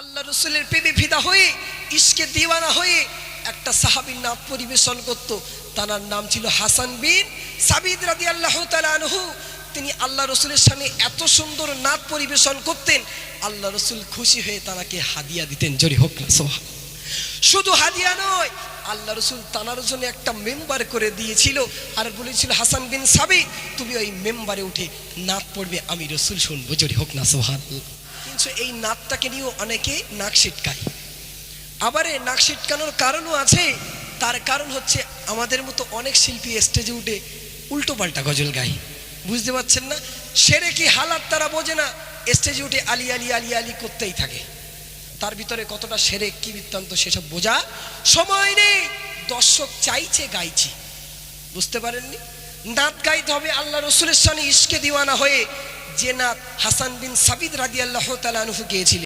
আল্লাহ রসুলের প্রেমে ফিদা হয়ে ইশকে দিওয়ানা হয়ে একটা সাহাবীর নাম পরিবেশন করত। তার নাম ছিল হাসান বিন সাবিত রাদিয়াল্লাহু তাআলা আনহু। তিনি আল্লাহ রসুলের সামনে এত সুন্দর নাচ পরিবেশন করতেন, আল্লাহ রসুল খুশি হয়ে তাকে হাদিয়া দিতেন। জোরে হোক না সুবহান। শুধু হাদিয়া নয়, আল্লাহ রসুল তানার জন্য একটা মেম্বার করে দিয়েছিল আর বলেছিল, হাসান বিন সাবিত তুমি ওই মেম্বারে উঠে নাচ পড়বে, আমি রসুল শুনবো। জোরে হোক না সুবহান। কিন্তু এই নাচটাকে নিয়েও অনেকে নাক সিটকায়। আবার এই নাক সিটকানোর কারণও আছে। তার কারণ হচ্ছে আমাদের মতো অনেক শিল্পী স্টেজে উঠে উল্টো পাল্টা গজল গায়। বুঝতে পারছেন না? সেরেকি হালাত তারা বোঝে না, স্টেজে উঠে আলি আলি আলি আলি করতেই থাকে। তার ভিতরে কতটা সেরেক কি বৃত্তান্ত সেসব বোঝা সময় নেই। দর্শক চাইছে গাইছি, বুঝতে পারেননি? নাত গাইতে হবে আল্লাহ রসুলের সামনে ইশকে দিওয়ানা হয়ে, যে নাত হাসান বিন সাবিত রাদিয়াল্লাহু তাআলা আনহু গেয়েছিলেন।